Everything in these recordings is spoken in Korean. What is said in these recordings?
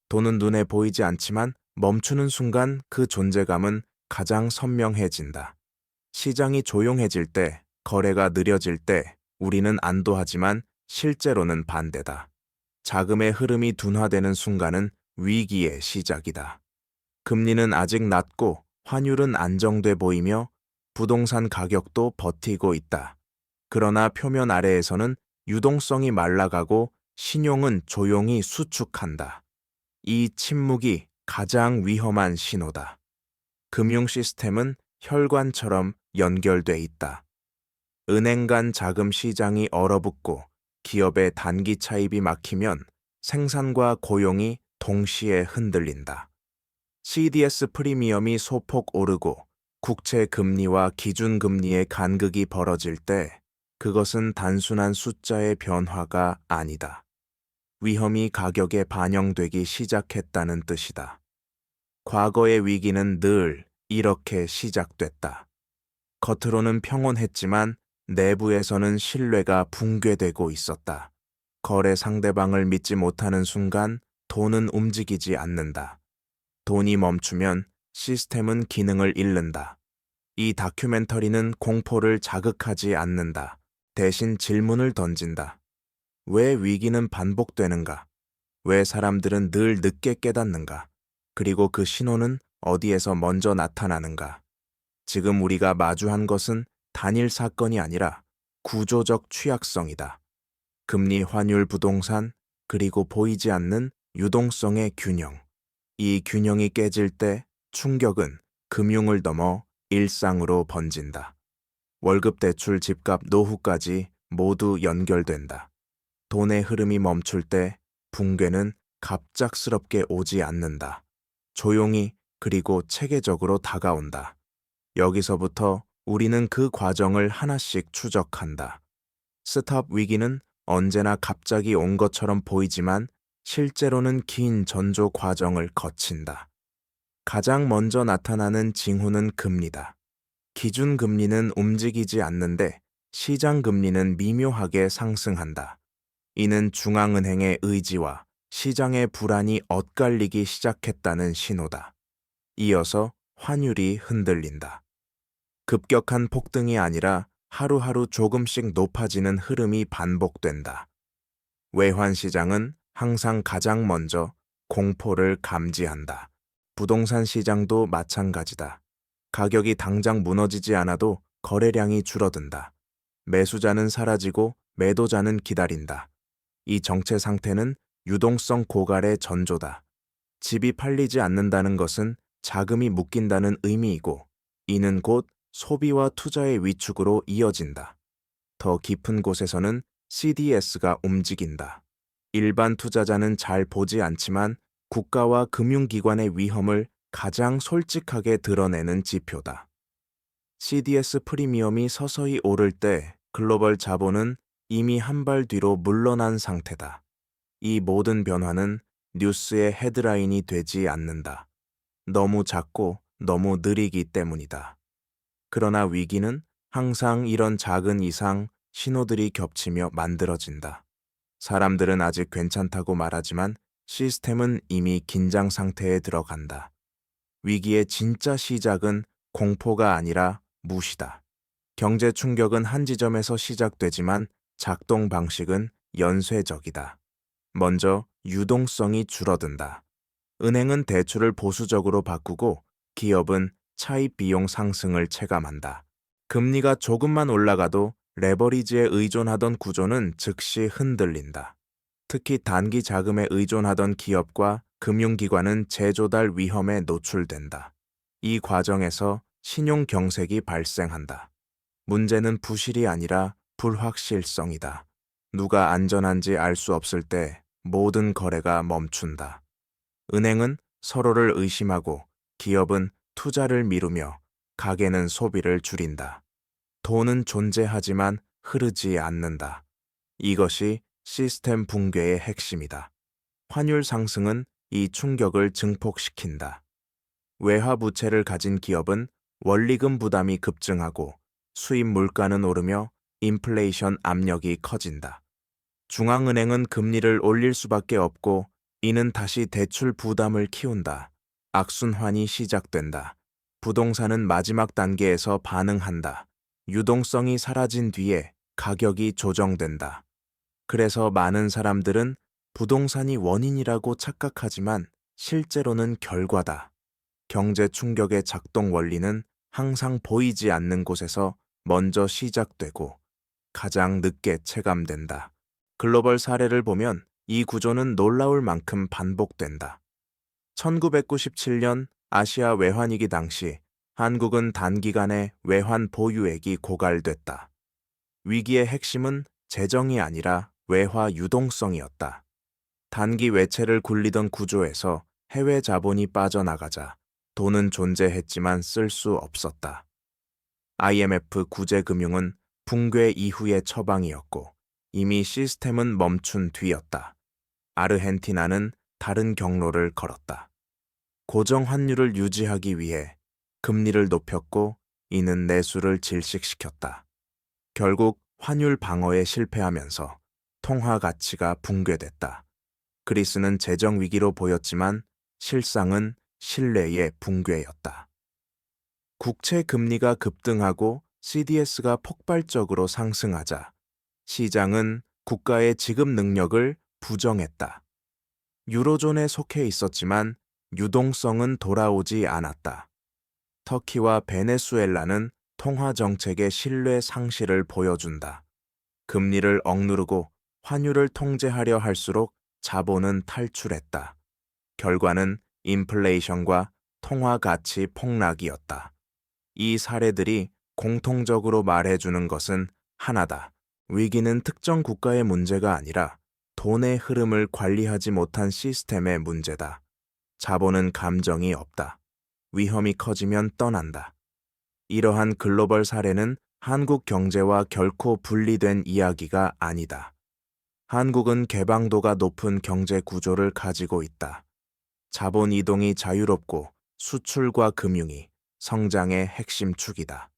돈은 눈에 보이지 않지만 멈추는 순간 그 존재감은 가장 선명해진다. 시장이 조용해질 때, 거래가 느려질 때 우리는 안도하지만 실제로는 반대다. 자금의 흐름이 둔화되는 순간은 위기의 시작이다. 금리는 아직 낮고 환율은 안정돼 보이며 부동산 가격도 버티고 있다. 그러나 표면 아래에서는 유동성이 말라가고 신용은 조용히 수축한다. 이 침묵이 가장 위험한 신호다. 금융 시스템은 혈관처럼 연결돼 있다. 은행 간 자금 시장이 얼어붙고 기업의 단기 차입이 막히면 생산과 고용이 동시에 흔들린다. CDS 프리미엄이 소폭 오르고 국채 금리와 기준 금리의 간극이 벌어질 때 그것은 단순한 숫자의 변화가 아니다. 위험이 가격에 반영되기 시작했다는 뜻이다. 과거의 위기는 늘 이렇게 시작됐다. 겉으로는 평온했지만 내부에서는 신뢰가 붕괴되고 있었다. 거래 상대방을 믿지 못하는 순간 돈은 움직이지 않는다. 돈이 멈추면 시스템은 기능을 잃는다. 이 다큐멘터리는 공포를 자극하지 않는다. 대신 질문을 던진다. 왜 위기는 반복되는가? 왜 사람들은 늘 늦게 깨닫는가? 그리고 그 신호는 어디에서 먼저 나타나는가? 지금 우리가 마주한 것은 단일 사건이 아니라 구조적 취약성이다. 금리, 환율, 부동산, 그리고 보이지 않는 유동성의 균형. 이 균형이 깨질 때 충격은 금융을 넘어 일상으로 번진다. 월급, 대출, 집값, 노후까지 모두 연결된다. 돈의 흐름이 멈출 때 붕괴는 갑작스럽게 오지 않는다. 조용히 그리고 체계적으로 다가온다. 여기서부터 우리는 그 과정을 하나씩 추적한다. 스탑 위기는 언제나 갑자기 온 것처럼 보이지만 실제로는 긴 전조 과정을 거친다. 가장 먼저 나타나는 징후는 금리다. 기준 금리는 움직이지 않는데 시장 금리는 미묘하게 상승한다. 이는 중앙은행의 의지와 시장의 불안이 엇갈리기 시작했다는 신호다. 이어서 환율이 흔들린다. 급격한 폭등이 아니라 하루하루 조금씩 높아지는 흐름이 반복된다. 외환 시장은 항상 가장 먼저 공포를 감지한다. 부동산 시장도 마찬가지다. 가격이 당장 무너지지 않아도 거래량이 줄어든다. 매수자는 사라지고 매도자는 기다린다. 이 정체 상태는 유동성 고갈의 전조다. 집이 팔리지 않는다는 것은 자금이 묶인다는 의미이고, 이는 곧 소비와 투자의 위축으로 이어진다. 더 깊은 곳에서는 CDS가 움직인다. 일반 투자자는 잘 보지 않지만 국가와 금융기관의 위험을 가장 솔직하게 드러내는 지표다. CDS 프리미엄이 서서히 오를 때 글로벌 자본은 이미 한 발 뒤로 물러난 상태다. 이 모든 변화는 뉴스의 헤드라인이 되지 않는다. 너무 작고 너무 느리기 때문이다. 그러나 위기는 항상 이런 작은 이상 신호들이 겹치며 만들어진다. 사람들은 아직 괜찮다고 말하지만 시스템은 이미 긴장 상태에 들어간다. 위기의 진짜 시작은 공포가 아니라 무시다. 경제 충격은 한 지점에서 시작되지만 작동 방식은 연쇄적이다. 먼저 유동성이 줄어든다. 은행은 대출을 보수적으로 바꾸고 기업은 차입 비용 상승을 체감한다. 금리가 조금만 올라가도 레버리지에 의존하던 구조는 즉시 흔들린다. 특히 단기 자금에 의존하던 기업과 금융기관은 재조달 위험에 노출된다. 이 과정에서 신용 경색이 발생한다. 문제는 부실이 아니라 불확실성이다. 누가 안전한지 알 수 없을 때 모든 거래가 멈춘다. 은행은 서로를 의심하고 기업은 투자를 미루며 가게는 소비를 줄인다. 돈은 존재하지만 흐르지 않는다. 이것이 시스템 붕괴의 핵심이다. 환율 상승은 이 충격을 증폭시킨다. 외화 부채를 가진 기업은 원리금 부담이 급증하고 수입 물가는 오르며 인플레이션 압력이 커진다. 중앙은행은 금리를 올릴 수밖에 없고 이는 다시 대출 부담을 키운다. 악순환이 시작된다. 부동산은 마지막 단계에서 반응한다. 유동성이 사라진 뒤에 가격이 조정된다. 그래서 많은 사람들은 부동산이 원인이라고 착각하지만 실제로는 결과다. 경제 충격의 작동 원리는 항상 보이지 않는 곳에서 먼저 시작되고 가장 늦게 체감된다. 글로벌 사례를 보면 이 구조는 놀라울 만큼 반복된다. 1997년 아시아 외환위기 당시 한국은 단기간에 외환 보유액이 고갈됐다. 위기의 핵심은 재정이 아니라 외화 유동성이었다. 단기 외채를 굴리던 구조에서 해외 자본이 빠져나가자 돈은 존재했지만 쓸 수 없었다. IMF 구제금융은 붕괴 이후의 처방이었고 이미 시스템은 멈춘 뒤였다. 아르헨티나는 다른 경로를 걸었다. 고정 환율을 유지하기 위해 금리를 높였고 이는 내수를 질식시켰다. 결국 환율 방어에 실패하면서 통화 가치가 붕괴됐다. 그리스는 재정 위기로 보였지만 실상은 신뢰의 붕괴였다. 국채 금리가 급등하고 CDS가 폭발적으로 상승하자 시장은 국가의 지급 능력을 부정했다. 유로존에 속해 있었지만 유동성은 돌아오지 않았다. 터키와 베네수엘라는 통화 정책의 신뢰 상실을 보여준다. 금리를 억누르고 환율을 통제하려 할수록 자본은 탈출했다. 결과는 인플레이션과 통화 가치 폭락이었다. 이 사례들이 공통적으로 말해주는 것은 하나다. 위기는 특정 국가의 문제가 아니라 돈의 흐름을 관리하지 못한 시스템의 문제다. 자본은 감정이 없다. 위험이 커지면 떠난다. 이러한 글로벌 사례는 한국 경제와 결코 분리된 이야기가 아니다. 한국은 개방도가 높은 경제 구조를 가지고 있다. 자본 이동이 자유롭고 수출과 금융이 성장의 핵심 축이다.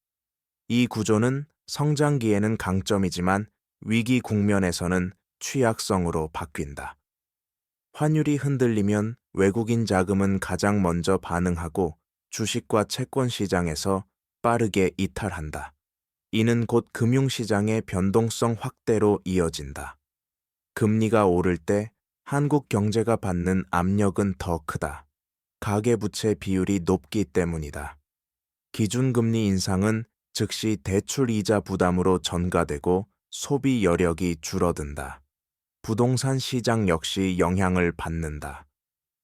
이 구조는 성장기에는 강점이지만 위기 국면에서는 취약성으로 바뀐다. 환율이 흔들리면 외국인 자금은 가장 먼저 반응하고 주식과 채권 시장에서 빠르게 이탈한다. 이는 곧 금융시장의 변동성 확대로 이어진다. 금리가 오를 때 한국 경제가 받는 압력은 더 크다. 가계부채 비율이 높기 때문이다. 기준금리 인상은 즉시 대출이자 부담으로 전가되고 소비 여력이 줄어든다. 부동산 시장 역시 영향을 받는다.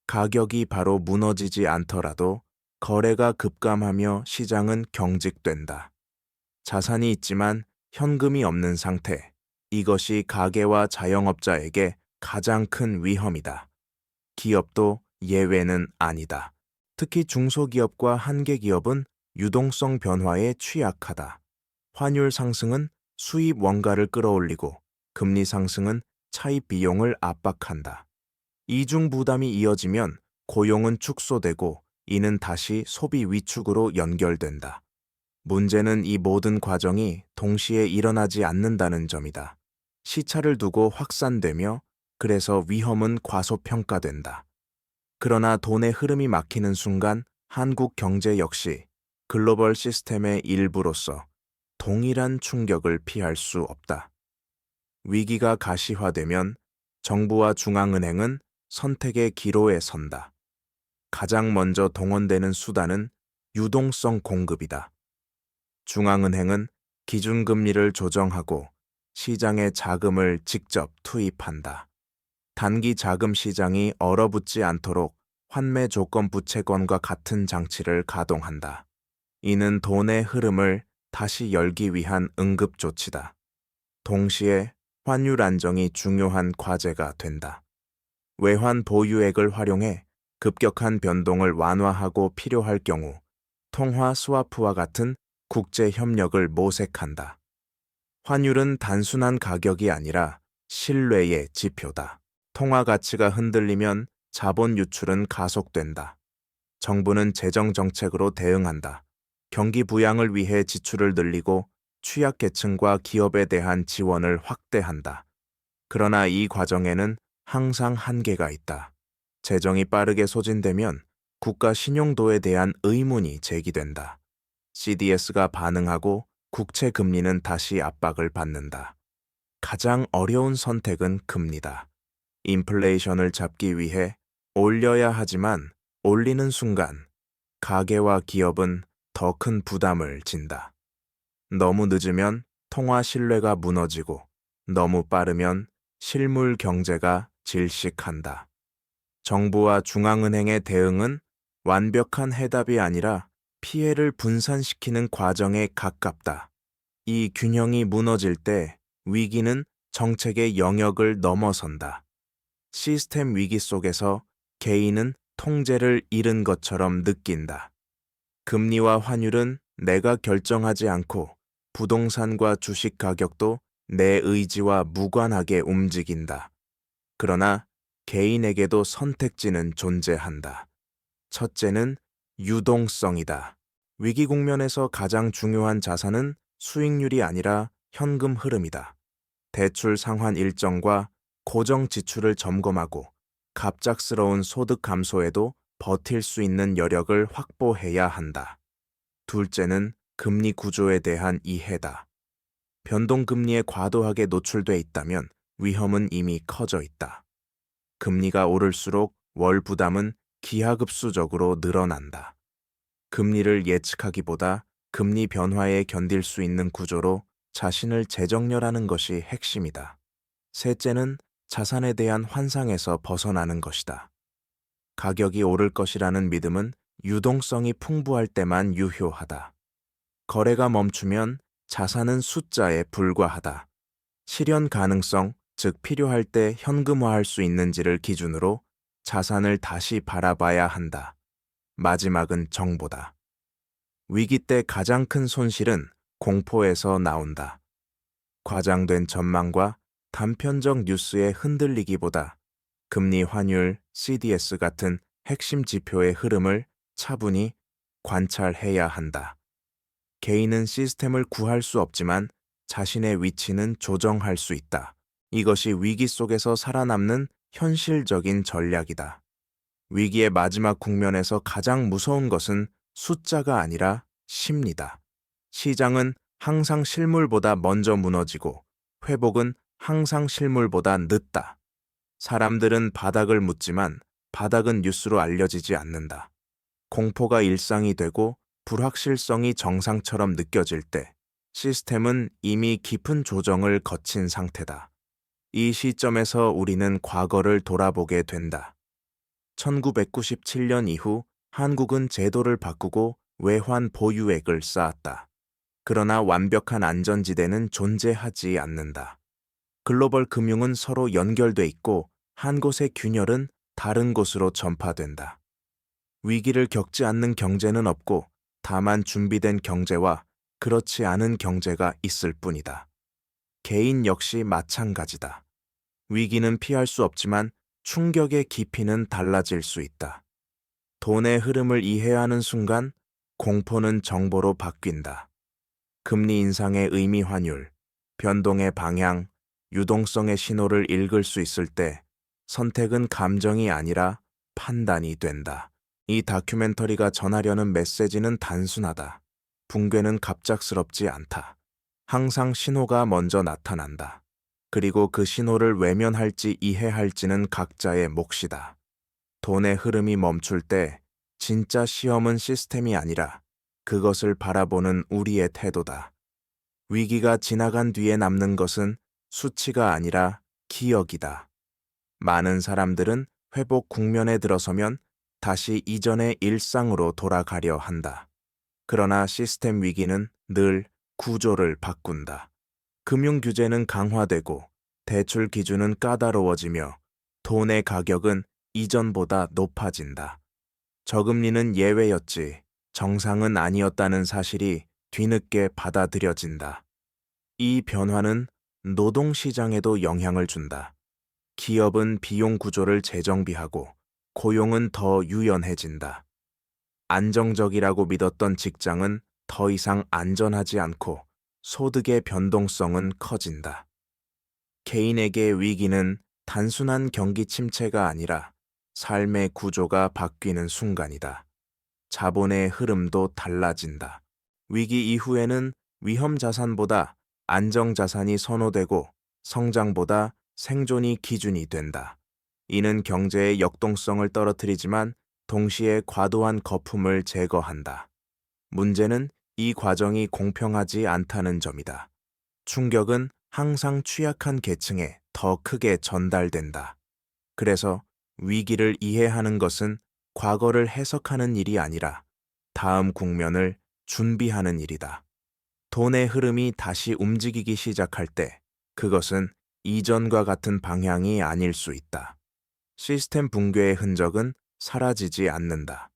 가격이 바로 무너지지 않더라도 거래가 급감하며 시장은 경직된다. 자산이 있지만 현금이 없는 상태. 이것이 가계와 자영업자에게 가장 큰 위험이다. 기업도 예외는 아니다. 특히 중소기업과 한계기업은 유동성 변화에 취약하다. 환율 상승은 수입 원가를 끌어올리고 금리 상승은 차입 비용을 압박한다. 이중 부담이 이어지면 고용은 축소되고 이는 다시 소비 위축으로 연결된다. 문제는 이 모든 과정이 동시에 일어나지 않는다는 점이다. 시차를 두고 확산되며 그래서 위험은 과소평가된다. 그러나 돈의 흐름이 막히는 순간 한국 경제 역시 글로벌 시스템의 일부로서 동일한 충격을 피할 수 없다. 위기가 가시화되면 정부와 중앙은행은 선택의 기로에 선다. 가장 먼저 동원되는 수단은 유동성 공급이다. 중앙은행은 기준금리를 조정하고 시장에 자금을 직접 투입한다. 단기 자금 시장이 얼어붙지 않도록 환매 조건 부채권과 같은 장치를 가동한다. 이는 돈의 흐름을 다시 열기 위한 응급조치다. 동시에 환율 안정이 중요한 과제가 된다. 외환 보유액을 활용해 급격한 변동을 완화하고 필요할 경우 통화 스와프와 같은 국제 협력을 모색한다. 환율은 단순한 가격이 아니라 신뢰의 지표다. 통화 가치가 흔들리면 자본 유출은 가속된다. 정부는 재정 정책으로 대응한다. 경기 부양을 위해 지출을 늘리고 취약계층과 기업에 대한 지원을 확대한다. 그러나 이 과정에는 항상 한계가 있다. 재정이 빠르게 소진되면 국가 신용도에 대한 의문이 제기된다. CDS가 반응하고 국채 금리는 다시 압박을 받는다. 가장 어려운 선택은 금리다. 인플레이션을 잡기 위해 올려야 하지만 올리는 순간 가계와 기업은 더 큰 부담을 진다. 너무 늦으면 통화 신뢰가 무너지고 너무 빠르면 실물 경제가 질식한다. 정부와 중앙은행의 대응은 완벽한 해답이 아니라 피해를 분산시키는 과정에 가깝다. 이 균형이 무너질 때 위기는 정책의 영역을 넘어선다. 시스템 위기 속에서 개인은 통제를 잃은 것처럼 느낀다. 금리와 환율은 내가 결정하지 않고 부동산과 주식 가격도 내 의지와 무관하게 움직인다. 그러나 개인에게도 선택지는 존재한다. 첫째는 유동성이다. 위기 국면에서 가장 중요한 자산은 수익률이 아니라 현금 흐름이다. 대출 상환 일정과 고정 지출을 점검하고 갑작스러운 소득 감소에도 버틸 수 있는 여력을 확보해야 한다. 둘째는 금리 구조에 대한 이해다. 변동금리에 과도하게 노출돼 있다면 위험은 이미 커져 있다. 금리가 오를수록 월 부담은 기하급수적으로 늘어난다. 금리를 예측하기보다 금리 변화에 견딜 수 있는 구조로 자신을 재정렬하는 것이 핵심이다. 셋째는 자산에 대한 환상에서 벗어나는 것이다. 가격이 오를 것이라는 믿음은 유동성이 풍부할 때만 유효하다. 거래가 멈추면 자산은 숫자에 불과하다. 실현 가능성, 즉 필요할 때 현금화할 수 있는지를 기준으로 자산을 다시 바라봐야 한다. 마지막은 정보다. 위기 때 가장 큰 손실은 공포에서 나온다. 과장된 전망과 단편적 뉴스에 흔들리기보다 금리 환율, CDS 같은 핵심 지표의 흐름을 차분히 관찰해야 한다. 개인은 시스템을 구할 수 없지만 자신의 위치는 조정할 수 있다. 이것이 위기 속에서 살아남는 현실적인 전략이다. 위기의 마지막 국면에서 가장 무서운 것은 숫자가 아니라 심리다. 시장은 항상 실물보다 먼저 무너지고 회복은 항상 실물보다 늦다. 사람들은 바닥을 묻지만 바닥은 뉴스로 알려지지 않는다. 공포가 일상이 되고 불확실성이 정상처럼 느껴질 때 시스템은 이미 깊은 조정을 거친 상태다. 이 시점에서 우리는 과거를 돌아보게 된다. 1997년 이후 한국은 제도를 바꾸고 외환 보유액을 쌓았다. 그러나 완벽한 안전지대는 존재하지 않는다. 글로벌 금융은 서로 연결돼 있고 한 곳의 균열은 다른 곳으로 전파된다. 위기를 겪지 않는 경제는 없고 다만 준비된 경제와 그렇지 않은 경제가 있을 뿐이다. 개인 역시 마찬가지다. 위기는 피할 수 없지만 충격의 깊이는 달라질 수 있다. 돈의 흐름을 이해하는 순간 공포는 정보로 바뀐다. 금리 인상의 의미 환율, 변동의 방향, 유동성의 신호를 읽을 수 있을 때 선택은 감정이 아니라 판단이 된다. 이 다큐멘터리가 전하려는 메시지는 단순하다. 붕괴는 갑작스럽지 않다. 항상 신호가 먼저 나타난다. 그리고 그 신호를 외면할지 이해할지는 각자의 몫이다. 돈의 흐름이 멈출 때 진짜 시험은 시스템이 아니라 그것을 바라보는 우리의 태도다. 위기가 지나간 뒤에 남는 것은 수치가 아니라 기억이다. 많은 사람들은 회복 국면에 들어서면 다시 이전의 일상으로 돌아가려 한다. 그러나 시스템 위기는 늘 구조를 바꾼다. 금융 규제는 강화되고 대출 기준은 까다로워지며 돈의 가격은 이전보다 높아진다. 저금리는 예외였지 정상은 아니었다는 사실이 뒤늦게 받아들여진다. 이 변화는 노동시장에도 영향을 준다. 기업은 비용 구조를 재정비하고 고용은 더 유연해진다. 안정적이라고 믿었던 직장은 더 이상 안전하지 않고 소득의 변동성은 커진다. 개인에게 위기는 단순한 경기 침체가 아니라 삶의 구조가 바뀌는 순간이다. 자본의 흐름도 달라진다. 위기 이후에는 위험 자산보다 안정 자산이 선호되고 성장보다 생존이 기준이 된다. 이는 경제의 역동성을 떨어뜨리지만 동시에 과도한 거품을 제거한다. 문제는 이 과정이 공평하지 않다는 점이다. 충격은 항상 취약한 계층에 더 크게 전달된다. 그래서 위기를 이해하는 것은 과거를 해석하는 일이 아니라 다음 국면을 준비하는 일이다. 돈의 흐름이 다시 움직이기 시작할 때 그것은 이전과 같은 방향이 아닐 수 있다. 시스템 붕괴의 흔적은 사라지지 않는다.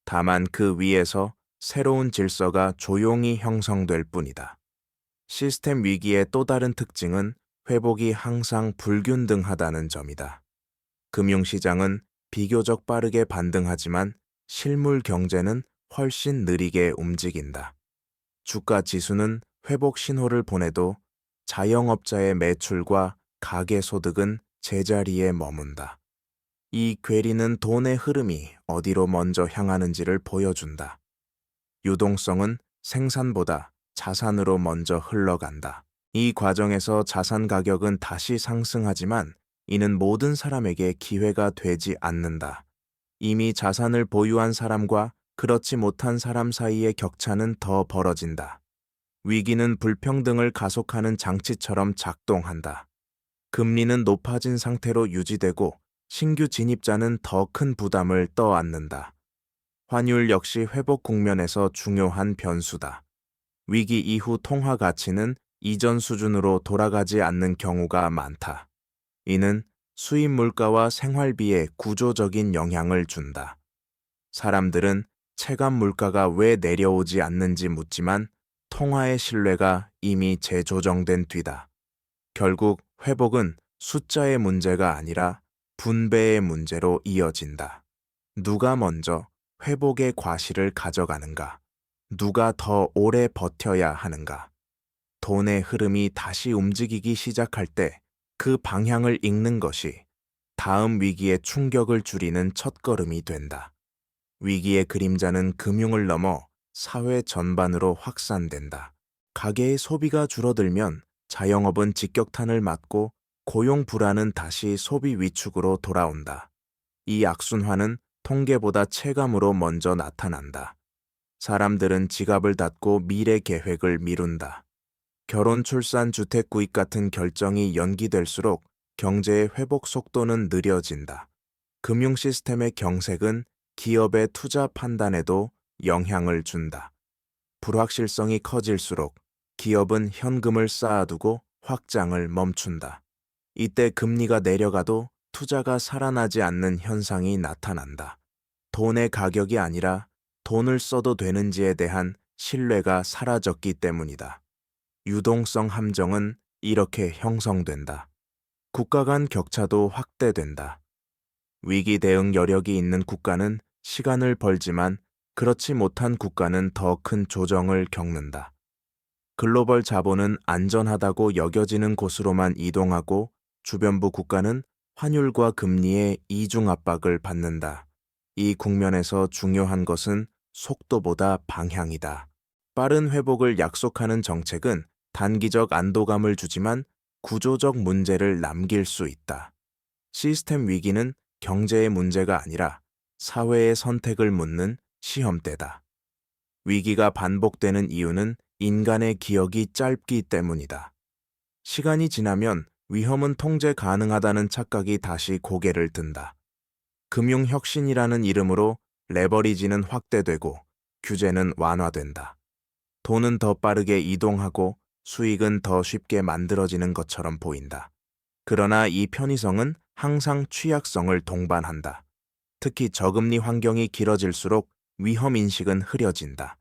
다만 그 위에서 새로운 질서가 조용히 형성될 뿐이다. 시스템 위기의 또 다른 특징은 회복이 항상 불균등하다는 점이다. 금융시장은 비교적 빠르게 반등하지만 실물 경제는 훨씬 느리게 움직인다. 주가 지수는 회복 신호를 보내도 자영업자의 매출과 가계소득은 제자리에 머문다. 이 괴리는 돈의 흐름이 어디로 먼저 향하는지를 보여준다. 유동성은 생산보다 자산으로 먼저 흘러간다. 이 과정에서 자산 가격은 다시 상승하지만 이는 모든 사람에게 기회가 되지 않는다. 이미 자산을 보유한 사람과 그렇지 못한 사람 사이의 격차는 더 벌어진다. 위기는 불평등을 가속하는 장치처럼 작동한다. 금리는 높아진 상태로 유지되고 신규 진입자는 더 큰 부담을 떠안는다. 환율 역시 회복 국면에서 중요한 변수다. 위기 이후 통화 가치는 이전 수준으로 돌아가지 않는 경우가 많다. 이는 수입 물가와 생활비에 구조적인 영향을 준다. 사람들은 체감 물가가 왜 내려오지 않는지 묻지만 통화의 신뢰가 이미 재조정된 뒤다. 결국 회복은 숫자의 문제가 아니라 분배의 문제로 이어진다. 누가 먼저 회복의 과실을 가져가는가? 누가 더 오래 버텨야 하는가? 돈의 흐름이 다시 움직이기 시작할 때 그 방향을 읽는 것이 다음 위기의 충격을 줄이는 첫걸음이 된다. 위기의 그림자는 금융을 넘어 사회 전반으로 확산된다. 가계의 소비가 줄어들면 자영업은 직격탄을 맞고 고용 불안은 다시 소비 위축으로 돌아온다. 이 악순환은 통계보다 체감으로 먼저 나타난다. 사람들은 지갑을 닫고 미래 계획을 미룬다. 결혼, 출산, 주택 구입 같은 결정이 연기될수록 경제의 회복 속도는 느려진다. 금융 시스템의 경색은 기업의 투자 판단에도 영향을 준다. 불확실성이 커질수록 기업은 현금을 쌓아두고 확장을 멈춘다. 이때 금리가 내려가도 투자가 살아나지 않는 현상이 나타난다. 돈의 가격이 아니라 돈을 써도 되는지에 대한 신뢰가 사라졌기 때문이다. 유동성 함정은 이렇게 형성된다. 국가 간 격차도 확대된다. 위기 대응 여력이 있는 국가는 시간을 벌지만 그렇지 못한 국가는 더 큰 조정을 겪는다. 글로벌 자본은 안전하다고 여겨지는 곳으로만 이동하고 주변부 국가는 환율과 금리의 이중 압박을 받는다. 이 국면에서 중요한 것은 속도보다 방향이다. 빠른 회복을 약속하는 정책은 단기적 안도감을 주지만 구조적 문제를 남길 수 있다. 시스템 위기는 경제의 문제가 아니라 사회의 선택을 묻는 시험대다. 위기가 반복되는 이유는 인간의 기억이 짧기 때문이다. 시간이 지나면 위험은 통제 가능하다는 착각이 다시 고개를 든다. 금융혁신이라는 이름으로 레버리지는 확대되고 규제는 완화된다. 돈은 더 빠르게 이동하고 수익은 더 쉽게 만들어지는 것처럼 보인다. 그러나 이 편의성은 항상 취약성을 동반한다. 특히 저금리 환경이 길어질수록 위험인식은 흐려진다.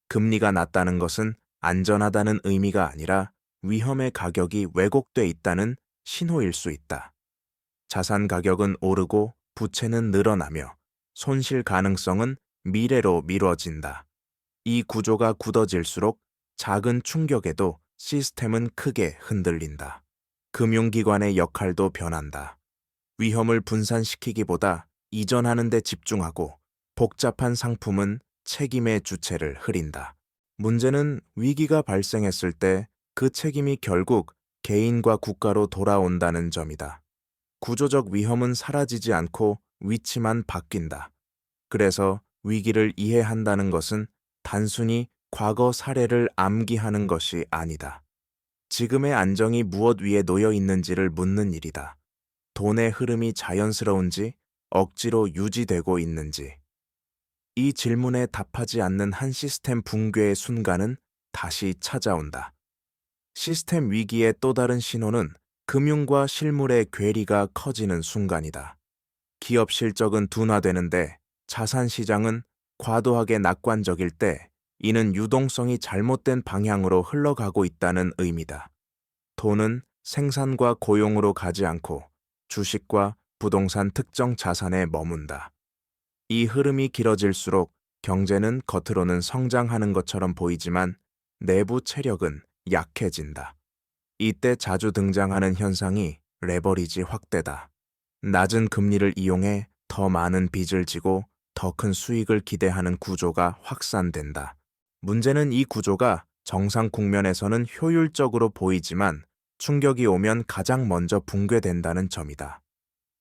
금리가 낮다는 것은 안전하다는 의미가 아니라 위험의 가격이 왜곡돼 있다는 신호일 수 있다. 자산 가격은 오르고 부채는 늘어나며 손실 가능성은 미래로 미뤄진다. 이 구조가 굳어질수록 작은 충격에도 시스템은 크게 흔들린다. 금융기관의 역할도 변한다. 위험을 분산시키기보다 이전하는 데 집중하고 복잡한 상품은 책임의 주체를 흐린다. 문제는 위기가 발생했을 때 그 책임이 결국 개인과 국가로 돌아온다는 점이다. 구조적 위험은 사라지지 않고 위치만 바뀐다. 그래서 위기를 이해한다는 것은 단순히 과거 사례를 암기하는 것이 아니다. 지금의 안정이 무엇 위에 놓여 있는지를 묻는 일이다. 돈의 흐름이 자연스러운지 억지로 유지되고 있는지. 이 질문에 답하지 않는 한 시스템 붕괴의 순간은 다시 찾아온다. 시스템 위기의 또 다른 신호는 금융과 실물의 괴리가 커지는 순간이다. 기업 실적은 둔화되는데 자산 시장은 과도하게 낙관적일 때 이는 유동성이 잘못된 방향으로 흘러가고 있다는 의미다. 돈은 생산과 고용으로 가지 않고 주식과 부동산 특정 자산에 머문다. 이 흐름이 길어질수록 경제는 겉으로는 성장하는 것처럼 보이지만 내부 체력은 약해진다. 이때 자주 등장하는 현상이 레버리지 확대다. 낮은 금리를 이용해 더 많은 빚을 지고 더 큰 수익을 기대하는 구조가 확산된다. 문제는 이 구조가 정상 국면에서는 효율적으로 보이지만 충격이 오면 가장 먼저 붕괴된다는 점이다.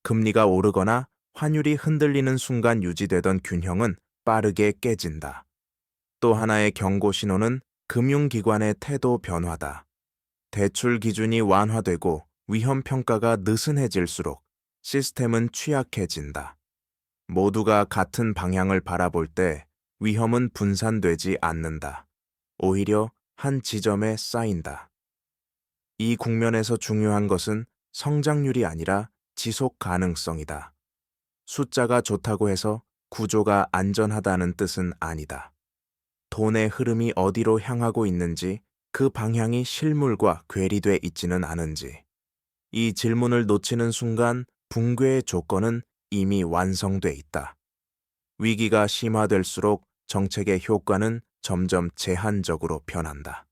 금리가 오르거나 환율이 흔들리는 순간 유지되던 균형은 빠르게 깨진다. 또 하나의 경고 신호는 금융기관의 태도 변화다. 대출 기준이 완화되고 위험 평가가 느슨해질수록 시스템은 취약해진다. 모두가 같은 방향을 바라볼 때 위험은 분산되지 않는다. 오히려 한 지점에 쌓인다. 이 국면에서 중요한 것은 성장률이 아니라 지속 가능성이다. 숫자가 좋다고 해서 구조가 안전하다는 뜻은 아니다. 돈의 흐름이 어디로 향하고 있는지, 그 방향이 실물과 괴리돼 있지는 않은지. 이 질문을 놓치는 순간 붕괴의 조건은 이미 완성돼 있다. 위기가 심화될수록 정책의 효과는 점점 제한적으로 변한다.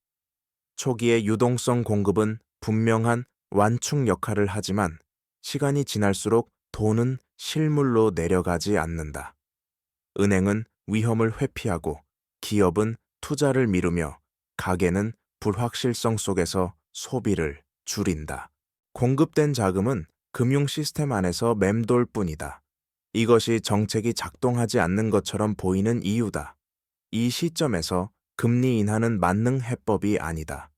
초기의 유동성 공급은 분명한 완충 역할을 하지만 시간이 지날수록 돈은 실물로 내려가지 않는다. 은행은 위험을 회피하고 기업은 투자를 미루며 가게는 불확실성 속에서 소비를 줄인다. 공급된 자금은 금융 시스템 안에서 맴돌 뿐이다. 이것이 정책이 작동하지 않는 것처럼 보이는 이유다. 이 시점에서 금리 인하는 만능 해법이 아니다.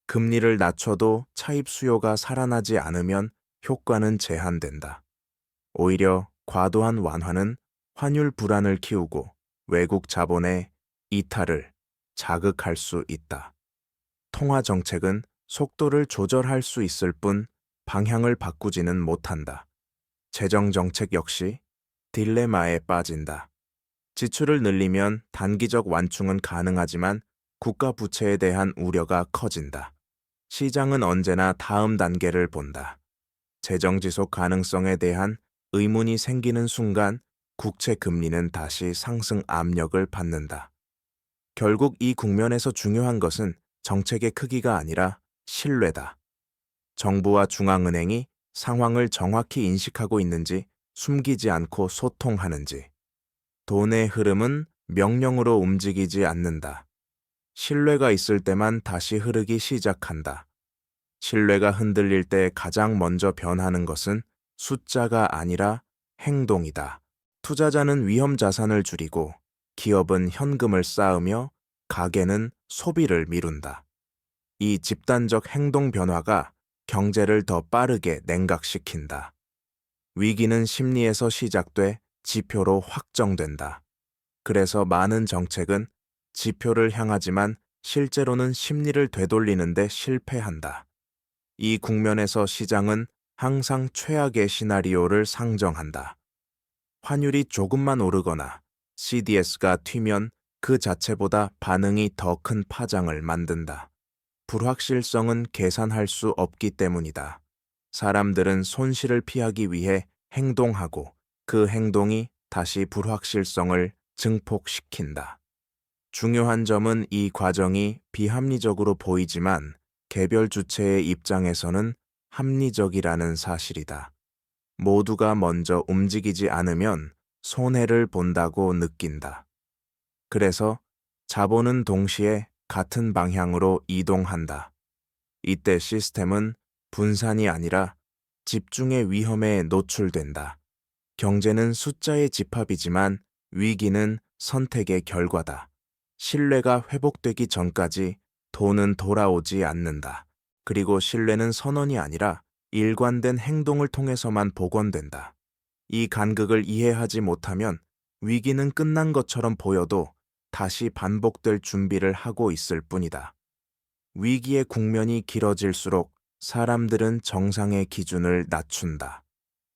금리를 낮춰도 차입 수요가 살아나지 않으면 효과는 제한된다. 오히려 과도한 완화는 환율 불안을 키우고 외국 자본의 이탈을 자극할 수 있다. 통화 정책은 속도를 조절할 수 있을 뿐 방향을 바꾸지는 못한다. 재정 정책 역시 딜레마에 빠진다. 지출을 늘리면 단기적 완충은 가능하지만 국가 부채에 대한 우려가 커진다. 시장은 언제나 다음 단계를 본다. 재정 지속 가능성에 대한 의문이 생기는 순간 국채 금리는 다시 상승 압력을 받는다. 결국 이 국면에서 중요한 것은 정책의 크기가 아니라 신뢰다. 정부와 중앙은행이 상황을 정확히 인식하고 있는지, 숨기지 않고 소통하는지. 돈의 흐름은 명령으로 움직이지 않는다. 신뢰가 있을 때만 다시 흐르기 시작한다. 신뢰가 흔들릴 때 가장 먼저 변하는 것은 숫자가 아니라 행동이다. 투자자는 위험 자산을 줄이고 기업은 현금을 쌓으며 가게는 소비를 미룬다. 이 집단적 행동 변화가 경제를 더 빠르게 냉각시킨다. 위기는 심리에서 시작돼 지표로 확정된다. 그래서 많은 정책은 지표를 향하지만 실제로는 심리를 되돌리는데 실패한다. 이 국면에서 시장은 항상 최악의 시나리오를 상정한다. 환율이 조금만 오르거나 CDS가 튀면 그 자체보다 반응이 더 큰 파장을 만든다. 불확실성은 계산할 수 없기 때문이다. 사람들은 손실을 피하기 위해 행동하고 그 행동이 다시 불확실성을 증폭시킨다. 중요한 점은 이 과정이 비합리적으로 보이지만 개별 주체의 입장에서는 합리적이라는 사실이다. 모두가 먼저 움직이지 않으면 손해를 본다고 느낀다. 그래서 자본은 동시에 같은 방향으로 이동한다. 이때 시스템은 분산이 아니라 집중의 위험에 노출된다. 경제는 숫자의 집합이지만 위기는 선택의 결과다. 신뢰가 회복되기 전까지 돈은 돌아오지 않는다. 그리고 신뢰는 선언이 아니라 일관된 행동을 통해서만 복원된다. 이 간극을 이해하지 못하면 위기는 끝난 것처럼 보여도 다시 반복될 준비를 하고 있을 뿐이다. 위기의 국면이 길어질수록 사람들은 정상의 기준을 낮춘다.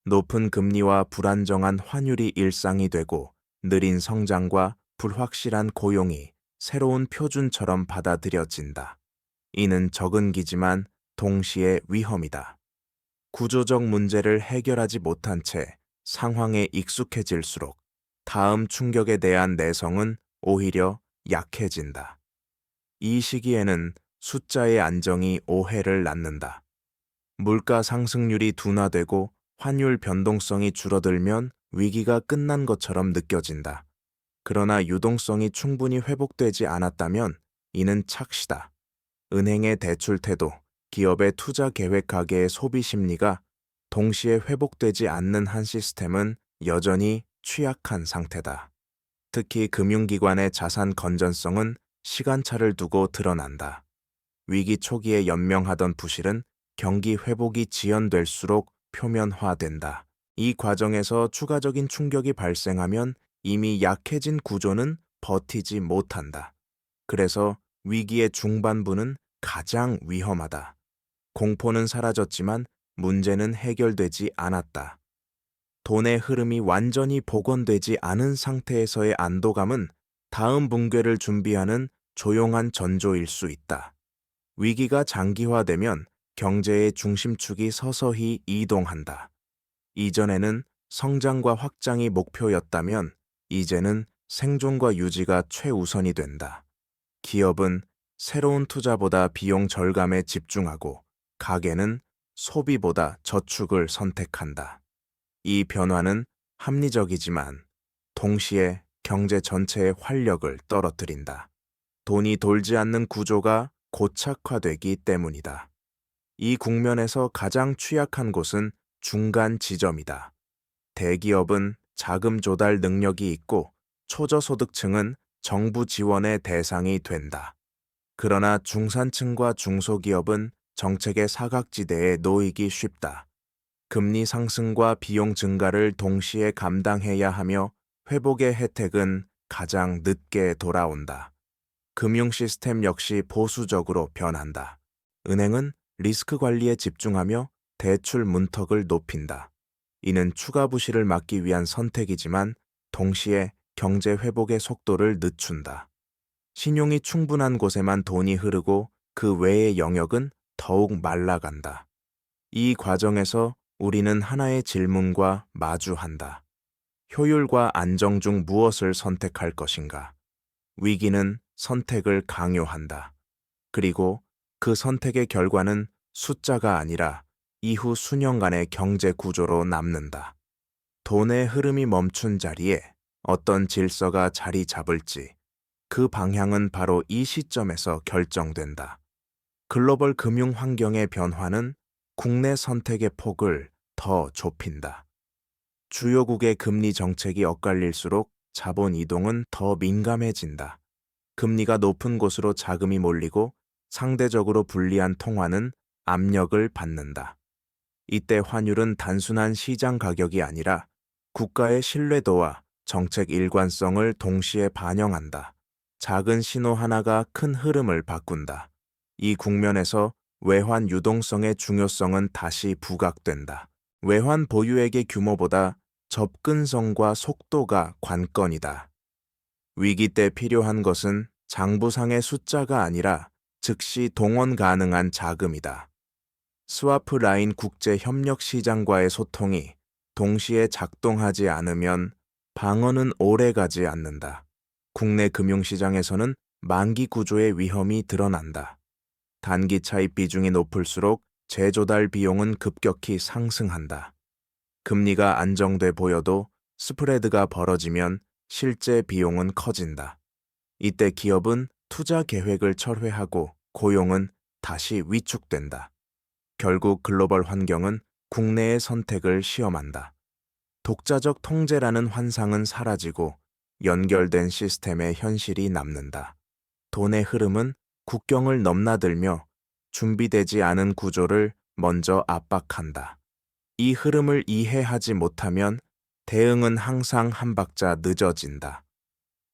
높은 금리와 불안정한 환율이 일상이 되고 느린 성장과 불확실한 고용이 새로운 표준처럼 받아들여진다. 이는 적은 기지만 동시에 위험이다. 구조적 문제를 해결하지 못한 채 상황에 익숙해질수록 다음 충격에 대한 내성은 오히려 약해진다. 이 시기에는 숫자의 안정이 오해를 낳는다. 물가 상승률이 둔화되고 환율 변동성이 줄어들면 위기가 끝난 것처럼 느껴진다. 그러나 유동성이 충분히 회복되지 않았다면 이는 착시다. 은행의 대출 태도, 기업의 투자 계획 가계의 소비 심리가 동시에 회복되지 않는 한 시스템은 여전히 취약한 상태다. 특히 금융기관의 자산 건전성은 시간차를 두고 드러난다. 위기 초기에 연명하던 부실은 경기 회복이 지연될수록 표면화된다. 이 과정에서 추가적인 충격이 발생하면 이미 약해진 구조는 버티지 못한다. 그래서 위기의 중반부는 가장 위험하다. 공포는 사라졌지만 문제는 해결되지 않았다. 돈의 흐름이 완전히 복원되지 않은 상태에서의 안도감은 다음 붕괴를 준비하는 조용한 전조일 수 있다. 위기가 장기화되면 경제의 중심축이 서서히 이동한다. 이전에는 성장과 확장이 목표였다면 이제는 생존과 유지가 최우선이 된다. 기업은 새로운 투자보다 비용 절감에 집중하고 가게는 소비보다 저축을 선택한다. 이 변화는 합리적이지만 동시에 경제 전체의 활력을 떨어뜨린다. 돈이 돌지 않는 구조가 고착화되기 때문이다. 이 국면에서 가장 취약한 곳은 중간 지점이다. 대기업은 자금 조달 능력이 있고 초저소득층은 정부 지원의 대상이 된다. 그러나 중산층과 중소기업은 정책의 사각지대에 놓이기 쉽다. 금리 상승과 비용 증가를 동시에 감당해야 하며 회복의 혜택은 가장 늦게 돌아온다. 금융 시스템 역시 보수적으로 변한다. 은행은 리스크 관리에 집중하며 대출 문턱을 높인다. 이는 추가 부실을 막기 위한 선택이지만 동시에 경제 회복의 속도를 늦춘다. 신용이 충분한 곳에만 돈이 흐르고 그 외의 영역은 더욱 말라간다. 이 과정에서 우리는 하나의 질문과 마주한다. 효율과 안정 중 무엇을 선택할 것인가? 위기는 선택을 강요한다. 그리고 그 선택의 결과는 숫자가 아니라 이후 수년간의 경제 구조로 남는다. 돈의 흐름이 멈춘 자리에 어떤 질서가 자리 잡을지 그 방향은 바로 이 시점에서 결정된다. 글로벌 금융 환경의 변화는 국내 선택의 폭을 더 좁힌다. 주요국의 금리 정책이 엇갈릴수록 자본 이동은 더 민감해진다. 금리가 높은 곳으로 자금이 몰리고 상대적으로 불리한 통화는 압력을 받는다. 이때 환율은 단순한 시장 가격이 아니라 국가의 신뢰도와 정책 일관성을 동시에 반영한다. 작은 신호 하나가 큰 흐름을 바꾼다. 이 국면에서 외환 유동성의 중요성은 다시 부각된다. 외환 보유액의 규모보다 접근성과 속도가 관건이다. 위기 때 필요한 것은 장부상의 숫자가 아니라 즉시 동원 가능한 자금이다. 스와프 라인 국제 협력 시장과의 소통이 동시에 작동하지 않으면 방어는 오래가지 않는다. 국내 금융시장에서는 만기 구조의 위험이 드러난다. 단기 차입 비중이 높을수록 재조달 비용은 급격히 상승한다. 금리가 안정돼 보여도 스프레드가 벌어지면 실제 비용은 커진다. 이때 기업은 투자 계획을 철회하고 고용은 다시 위축된다. 결국 글로벌 환경은 국내의 선택을 시험한다. 독자적 통제라는 환상은 사라지고 연결된 시스템의 현실이 남는다. 돈의 흐름은 국경을 넘나들며 준비되지 않은 구조를 먼저 압박한다. 이 흐름을 이해하지 못하면 대응은 항상 한 박자 늦어진다.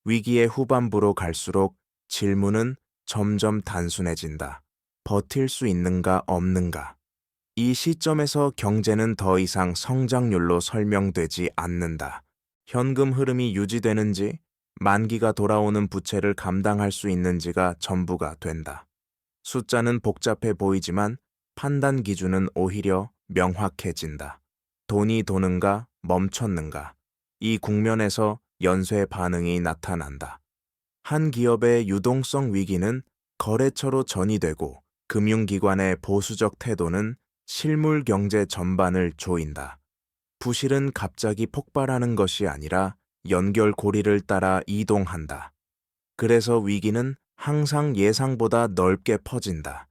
위기의 후반부로 갈수록 질문은 점점 단순해진다. 버틸 수 있는가 없는가? 이 시점에서 경제는 더 이상 성장률로 설명되지 않는다. 현금 흐름이 유지되는지, 만기가 돌아오는 부채를 감당할 수 있는지가 전부가 된다. 숫자는 복잡해 보이지만 판단 기준은 오히려 명확해진다. 돈이 도는가, 멈췄는가. 이 국면에서 연쇄 반응이 나타난다. 한 기업의 유동성 위기는 거래처로 전이되고 금융기관의 보수적 태도는 실물 경제 전반을 조인다. 부실은 갑자기 폭발하는 것이 아니라 연결고리를 따라 이동한다. 그래서 위기는 항상 예상보다 넓게 퍼진다.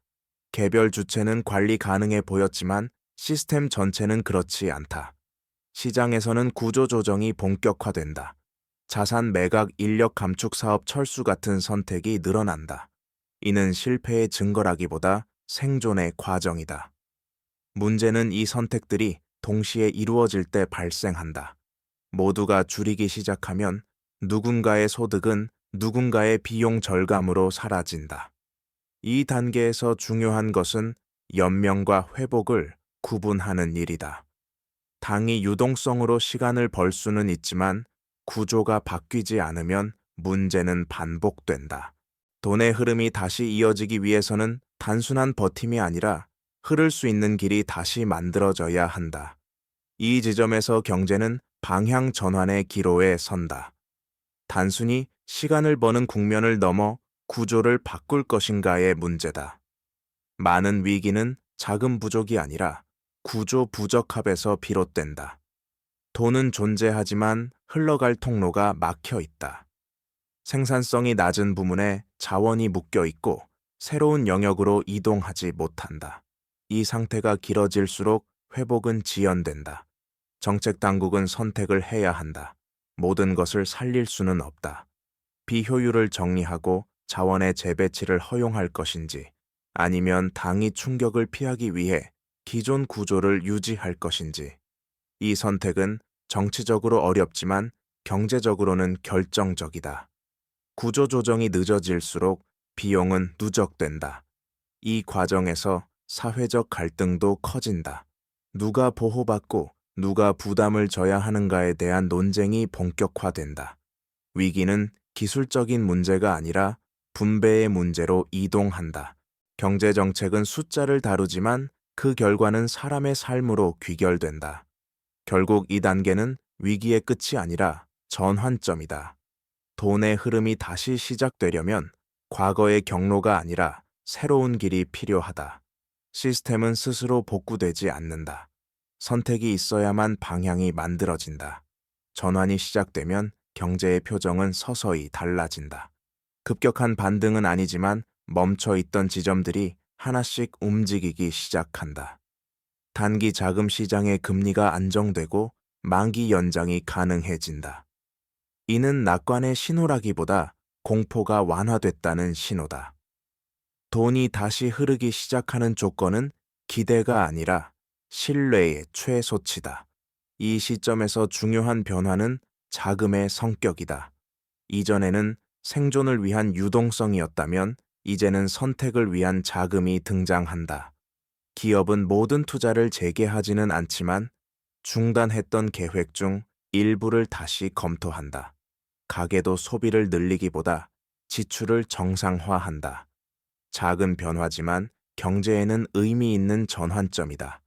개별 주체는 관리 가능해 보였지만 시스템 전체는 그렇지 않다. 시장에서는 구조조정이 본격화된다. 자산 매각, 인력 감축 사업 철수 같은 선택이 늘어난다. 이는 실패의 증거라기보다 생존의 과정이다. 문제는 이 선택들이 동시에 이루어질 때 발생한다. 모두가 줄이기 시작하면 누군가의 소득은 누군가의 비용 절감으로 사라진다. 이 단계에서 중요한 것은 연명과 회복을 구분하는 일이다. 당이 유동성으로 시간을 벌 수는 있지만 구조가 바뀌지 않으면 문제는 반복된다. 돈의 흐름이 다시 이어지기 위해서는 단순한 버팀이 아니라 흐를 수 있는 길이 다시 만들어져야 한다. 이 지점에서 경제는 방향 전환의 기로에 선다. 단순히 시간을 버는 국면을 넘어 구조를 바꿀 것인가의 문제다. 많은 위기는 자금 부족이 아니라 구조 부적합에서 비롯된다. 돈은 존재하지만 흘러갈 통로가 막혀 있다. 생산성이 낮은 부문에 자원이 묶여 있고 새로운 영역으로 이동하지 못한다. 이 상태가 길어질수록 회복은 지연된다. 정책 당국은 선택을 해야 한다. 모든 것을 살릴 수는 없다. 비효율을 정리하고 자원의 재배치를 허용할 것인지, 아니면 당이 충격을 피하기 위해 기존 구조를 유지할 것인지. 이 선택은 정치적으로 어렵지만 경제적으로는 결정적이다. 구조 조정이 늦어질수록 비용은 누적된다. 이 과정에서 사회적 갈등도 커진다. 누가 보호받고 누가 부담을 져야 하는가에 대한 논쟁이 본격화된다. 위기는 기술적인 문제가 아니라 분배의 문제로 이동한다. 경제정책은 숫자를 다루지만 그 결과는 사람의 삶으로 귀결된다. 결국 이 단계는 위기의 끝이 아니라 전환점이다. 돈의 흐름이 다시 시작되려면 과거의 경로가 아니라 새로운 길이 필요하다. 시스템은 스스로 복구되지 않는다. 선택이 있어야만 방향이 만들어진다. 전환이 시작되면 경제의 표정은 서서히 달라진다. 급격한 반등은 아니지만 멈춰있던 지점들이 하나씩 움직이기 시작한다. 단기 자금 시장의 금리가 안정되고 만기 연장이 가능해진다. 이는 낙관의 신호라기보다 공포가 완화됐다는 신호다. 돈이 다시 흐르기 시작하는 조건은 기대가 아니라 신뢰의 최소치다. 이 시점에서 중요한 변화는 자금의 성격이다. 이전에는 생존을 위한 유동성이었다면 이제는 선택을 위한 자금이 등장한다. 기업은 모든 투자를 재개하지는 않지만 중단했던 계획 중 일부를 다시 검토한다. 가게도 소비를 늘리기보다 지출을 정상화한다. 작은 변화지만 경제에는 의미 있는 전환점이다.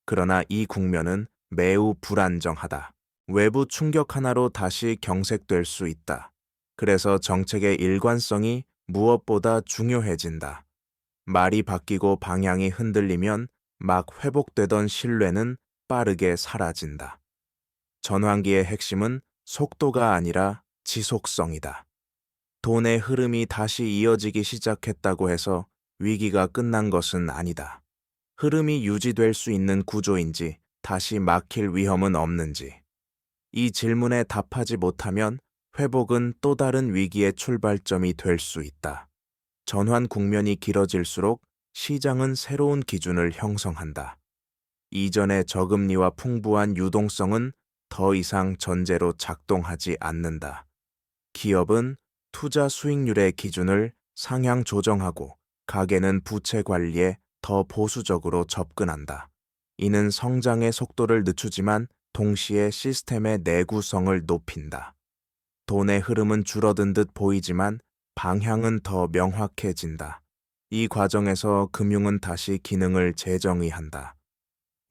그러나 이 국면은 매우 불안정하다. 외부 충격 하나로 다시 경색될 수 있다. 그래서 정책의 일관성이 무엇보다 중요해진다. 말이 바뀌고 방향이 흔들리면 막 회복되던 신뢰는 빠르게 사라진다. 전환기의 핵심은 속도가 아니라 지속성이다. 돈의 흐름이 다시 이어지기 시작했다고 해서 위기가 끝난 것은 아니다. 흐름이 유지될 수 있는 구조인지 다시 막힐 위험은 없는지. 이 질문에 답하지 못하면 회복은 또 다른 위기의 출발점이 될 수 있다. 전환 국면이 길어질수록 시장은 새로운 기준을 형성한다. 이전의 저금리와 풍부한 유동성은 더 이상 전제로 작동하지 않는다. 기업은 투자 수익률의 기준을 상향 조정하고 가계는 부채 관리에 더 보수적으로 접근한다. 이는 성장의 속도를 늦추지만 동시에 시스템의 내구성을 높인다. 돈의 흐름은 줄어든 듯 보이지만 방향은 더 명확해진다. 이 과정에서 금융은 다시 기능을 재정의한다.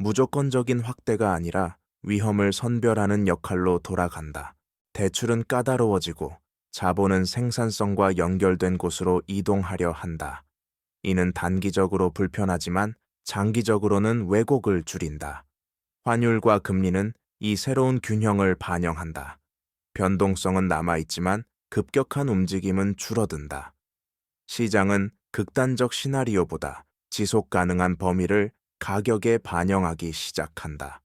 무조건적인 확대가 아니라 위험을 선별하는 역할로 돌아간다. 대출은 까다로워지고 자본은 생산성과 연결된 곳으로 이동하려 한다. 이는 단기적으로 불편하지만 장기적으로는 왜곡을 줄인다. 환율과 금리는 이 새로운 균형을 반영한다. 변동성은 남아있지만 급격한 움직임은 줄어든다. 시장은 극단적 시나리오보다 지속 가능한 범위를 가격에 반영하기 시작한다.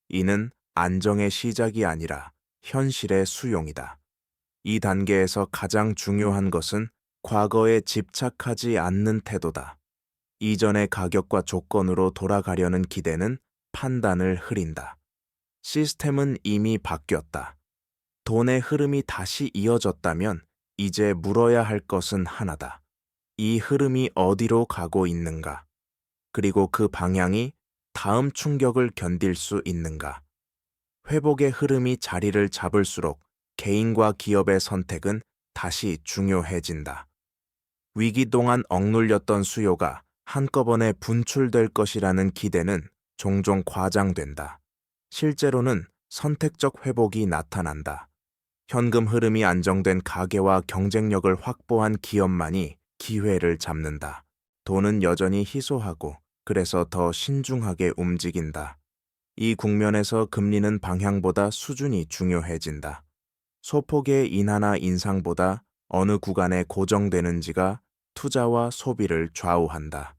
이는 안정의 시작이 아니라 현실의 수용이다. 이 단계에서 가장 중요한 것은 과거에 집착하지 않는 태도다. 이전의 가격과 조건으로 돌아가려는 기대는 판단을 흐린다. 시스템은 이미 바뀌었다. 돈의 흐름이 다시 이어졌다면 이제 물어야 할 것은 하나다. 이 흐름이 어디로 가고 있는가? 그리고 그 방향이 다음 충격을 견딜 수 있는가? 회복의 흐름이 자리를 잡을수록 개인과 기업의 선택은 다시 중요해진다. 위기 동안 억눌렸던 수요가 한꺼번에 분출될 것이라는 기대는 종종 과장된다. 실제로는 선택적 회복이 나타난다. 현금 흐름이 안정된 가계와 경쟁력을 확보한 기업만이 기회를 잡는다. 돈은 여전히 희소하고 그래서 더 신중하게 움직인다. 이 국면에서 금리는 방향보다 수준이 중요해진다. 소폭의 인하나 인상보다 어느 구간에 고정되는지가 투자와 소비를 좌우한다.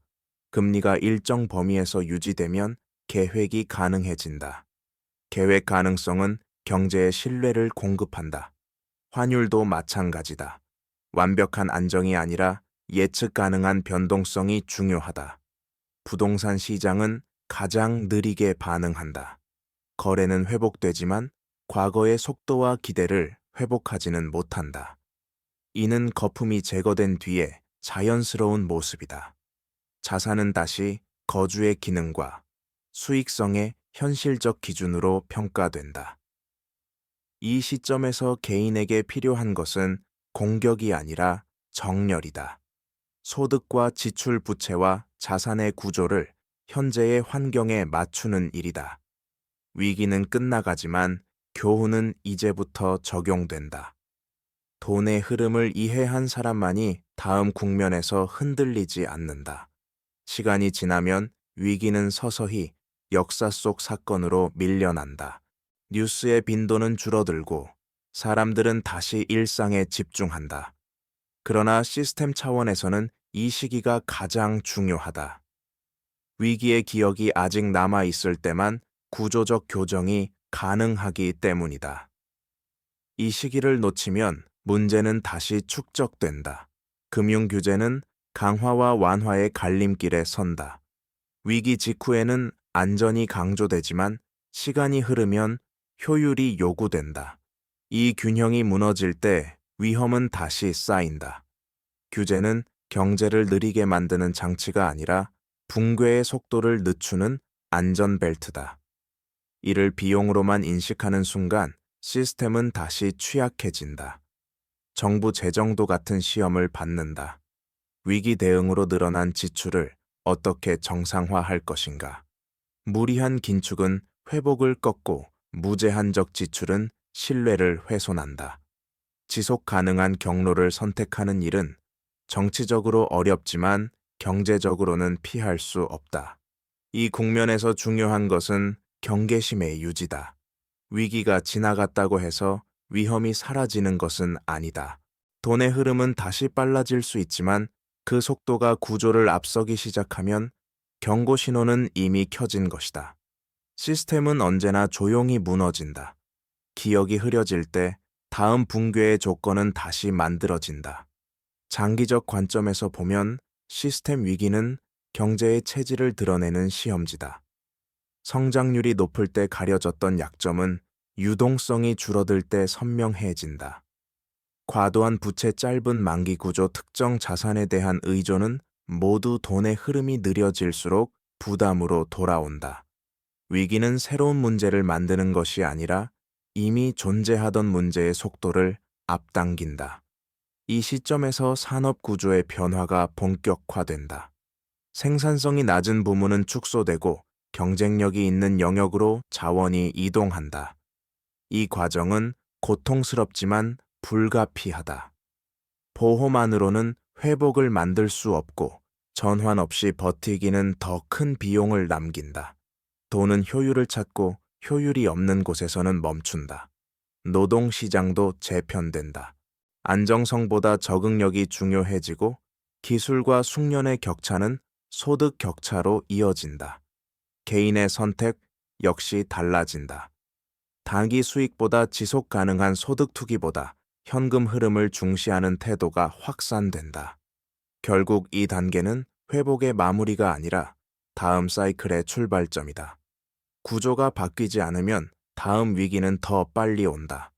금리가 일정 범위에서 유지되면 계획이 가능해진다. 계획 가능성은 경제의 신뢰를 공급한다. 환율도 마찬가지다. 완벽한 안정이 아니라 예측 가능한 변동성이 중요하다. 부동산 시장은 가장 느리게 반응한다. 거래는 회복되지만 과거의 속도와 기대를 회복하지는 못한다. 이는 거품이 제거된 뒤에 자연스러운 모습이다. 자산은 다시 거주의 기능과 수익성의 현실적 기준으로 평가된다. 이 시점에서 개인에게 필요한 것은 공격이 아니라 정렬이다. 소득과 지출 부채와 자산의 구조를 현재의 환경에 맞추는 일이다. 위기는 끝나가지만 교훈은 이제부터 적용된다. 돈의 흐름을 이해한 사람만이 다음 국면에서 흔들리지 않는다. 시간이 지나면 위기는 서서히 역사 속 사건으로 밀려난다. 뉴스의 빈도는 줄어들고 사람들은 다시 일상에 집중한다. 그러나 시스템 차원에서는 이 시기가 가장 중요하다. 위기의 기억이 아직 남아있을 때만 구조적 교정이 가능하기 때문이다. 이 시기를 놓치면 문제는 다시 축적된다. 금융규제는 강화와 완화의 갈림길에 선다. 위기 직후에는 안전이 강조되지만 시간이 흐르면 효율이 요구된다. 이 균형이 무너질 때 위험은 다시 쌓인다. 규제는 경제를 느리게 만드는 장치가 아니라 붕괴의 속도를 늦추는 안전벨트다. 이를 비용으로만 인식하는 순간 시스템은 다시 취약해진다. 정부 재정도 같은 시험을 받는다. 위기 대응으로 늘어난 지출을 어떻게 정상화할 것인가? 무리한 긴축은 회복을 꺾고 무제한적 지출은 신뢰를 훼손한다. 지속 가능한 경로를 선택하는 일은 정치적으로 어렵지만 경제적으로는 피할 수 없다. 이 국면에서 중요한 것은 경계심의 유지다. 위기가 지나갔다고 해서 위험이 사라지는 것은 아니다. 돈의 흐름은 다시 빨라질 수 있지만 그 속도가 구조를 앞서기 시작하면 경고 신호는 이미 켜진 것이다. 시스템은 언제나 조용히 무너진다. 기억이 흐려질 때 다음 붕괴의 조건은 다시 만들어진다. 장기적 관점에서 보면 시스템 위기는 경제의 체질을 드러내는 시험지다. 성장률이 높을 때 가려졌던 약점은 유동성이 줄어들 때 선명해진다. 과도한 부채, 짧은 만기 구조, 특정 자산에 대한 의존은 모두 돈의 흐름이 느려질수록 부담으로 돌아온다. 위기는 새로운 문제를 만드는 것이 아니라 이미 존재하던 문제의 속도를 앞당긴다. 이 시점에서 산업 구조의 변화가 본격화된다. 생산성이 낮은 부문은 축소되고 경쟁력이 있는 영역으로 자원이 이동한다. 이 과정은 고통스럽지만 불가피하다. 보험만으로는 회복을 만들 수 없고 전환 없이 버티기는 더 큰 비용을 남긴다. 돈은 효율을 찾고 효율이 없는 곳에서는 멈춘다. 노동시장도 재편된다. 안정성보다 적응력이 중요해지고 기술과 숙련의 격차는 소득 격차로 이어진다. 개인의 선택 역시 달라진다. 단기 수익보다 지속 가능한 소득 투기보다 현금 흐름을 중시하는 태도가 확산된다. 결국 이 단계는 회복의 마무리가 아니라 다음 사이클의 출발점이다. 구조가 바뀌지 않으면 다음 위기는 더 빨리 온다.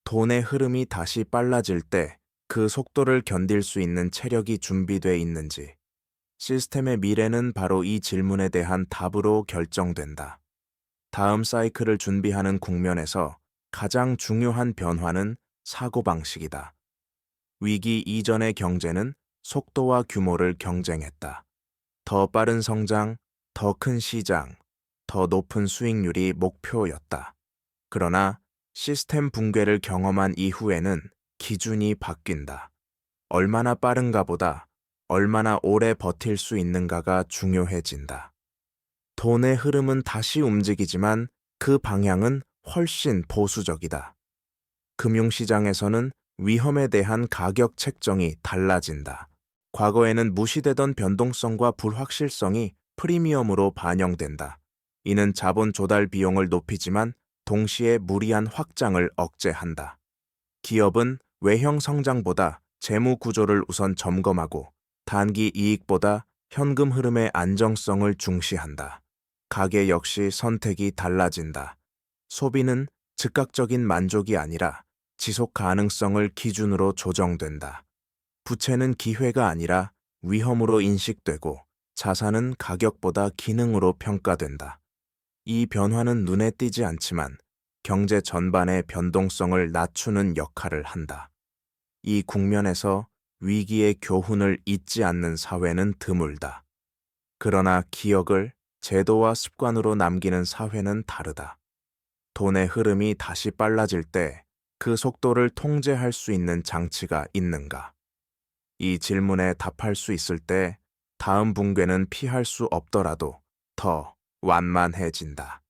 돈의 흐름이 다시 빨라질 때 그 속도를 견딜 수 있는 체력이 준비돼 있는지, 시스템의 미래는 바로 이 질문에 대한 답으로 결정된다. 다음 사이클을 준비하는 국면에서 가장 중요한 변화는 사고방식이다. 위기 이전의 경제는 속도와 규모를 경쟁했다. 더 빠른 성장, 더 큰 시장, 더 높은 수익률이 목표였다. 그러나 시스템 붕괴를 경험한 이후에는 기준이 바뀐다. 얼마나 빠른가보다 얼마나 오래 버틸 수 있는가가 중요해진다. 돈의 흐름은 다시 움직이지만 그 방향은 훨씬 보수적이다. 금융시장에서는 위험에 대한 가격 책정이 달라진다. 과거에는 무시되던 변동성과 불확실성이 프리미엄으로 반영된다. 이는 자본 조달 비용을 높이지만 동시에 무리한 확장을 억제한다. 기업은 외형 성장보다 재무 구조를 우선 점검하고 단기 이익보다 현금 흐름의 안정성을 중시한다. 가계 역시 선택이 달라진다. 소비는 즉각적인 만족이 아니라 지속 가능성을 기준으로 조정된다. 부채는 기회가 아니라 위험으로 인식되고 자산은 가격보다 기능으로 평가된다. 이 변화는 눈에 띄지 않지만 경제 전반의 변동성을 낮추는 역할을 한다. 이 국면에서 위기의 교훈을 잊지 않는 사회는 드물다. 그러나 기억을 제도와 습관으로 남기는 사회는 다르다. 돈의 흐름이 다시 빨라질 때 그 속도를 통제할 수 있는 장치가 있는가? 이 질문에 답할 수 있을 때 다음 붕괴는 피할 수 없더라도 더 완만해진다.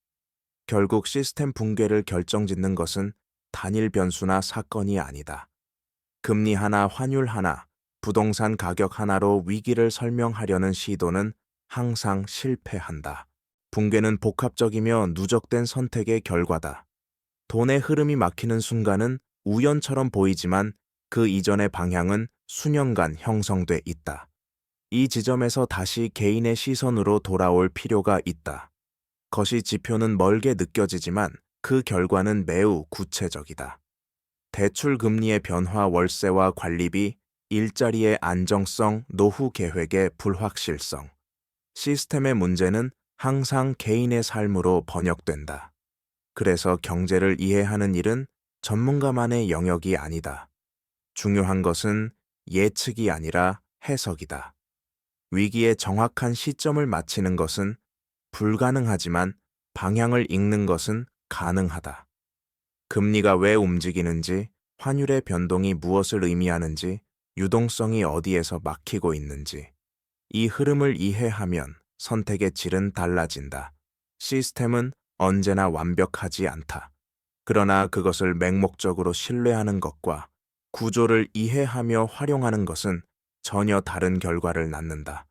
결국 시스템 붕괴를 결정짓는 것은 단일 변수나 사건이 아니다. 금리 하나, 환율 하나, 부동산 가격 하나로 위기를 설명하려는 시도는 항상 실패한다. 붕괴는 복합적이며 누적된 선택의 결과다. 돈의 흐름이 막히는 순간은 우연처럼 보이지만 그 이전의 방향은 수년간 형성돼 있다. 이 지점에서 다시 개인의 시선으로 돌아올 필요가 있다. 거시 지표는 멀게 느껴지지만 그 결과는 매우 구체적이다. 대출 금리의 변화, 월세와 관리비, 일자리의 안정성, 노후 계획의 불확실성. 시스템의 문제는 항상 개인의 삶으로 번역된다. 그래서 경제를 이해하는 일은 전문가만의 영역이 아니다. 중요한 것은 예측이 아니라 해석이다. 위기의 정확한 시점을 맞히는 것은 불가능하지만 방향을 읽는 것은 가능하다. 금리가 왜 움직이는지, 환율의 변동이 무엇을 의미하는지, 유동성이 어디에서 막히고 있는지. 이 흐름을 이해하면 선택의 질은 달라진다. 시스템은 언제나 완벽하지 않다. 그러나 그것을 맹목적으로 신뢰하는 것과 구조를 이해하며 활용하는 것은 전혀 다른 결과를 낳는다.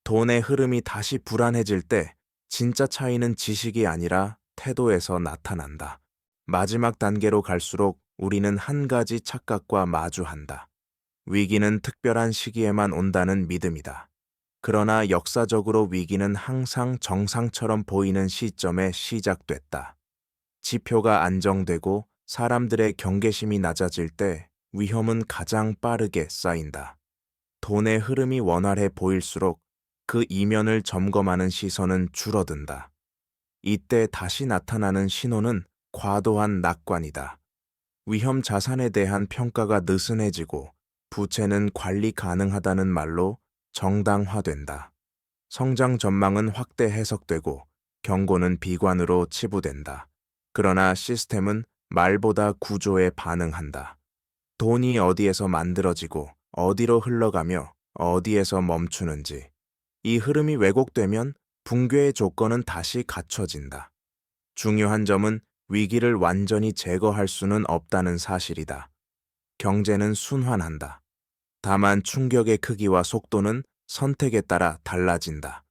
돈의 흐름이 다시 불안해질 때 진짜 차이는 지식이 아니라 태도에서 나타난다. 마지막 단계로 갈수록 우리는 한 가지 착각과 마주한다. 위기는 특별한 시기에만 온다는 믿음이다. 그러나 역사적으로 위기는 항상 정상처럼 보이는 시점에 시작됐다. 지표가 안정되고 사람들의 경계심이 낮아질 때 위험은 가장 빠르게 쌓인다. 돈의 흐름이 원활해 보일수록 그 이면을 점검하는 시선은 줄어든다. 이때 다시 나타나는 신호는 과도한 낙관이다. 위험 자산에 대한 평가가 느슨해지고 부채는 관리 가능하다는 말로 정당화된다. 성장 전망은 확대 해석되고 경고는 비관으로 치부된다. 그러나 시스템은 말보다 구조에 반응한다. 돈이 어디에서 만들어지고 어디로 흘러가며 어디에서 멈추는지. 이 흐름이 왜곡되면 붕괴의 조건은 다시 갖춰진다. 중요한 점은 위기를 완전히 제거할 수는 없다는 사실이다. 경제는 순환한다. 다만 충격의 크기와 속도는 선택에 따라 달라진다.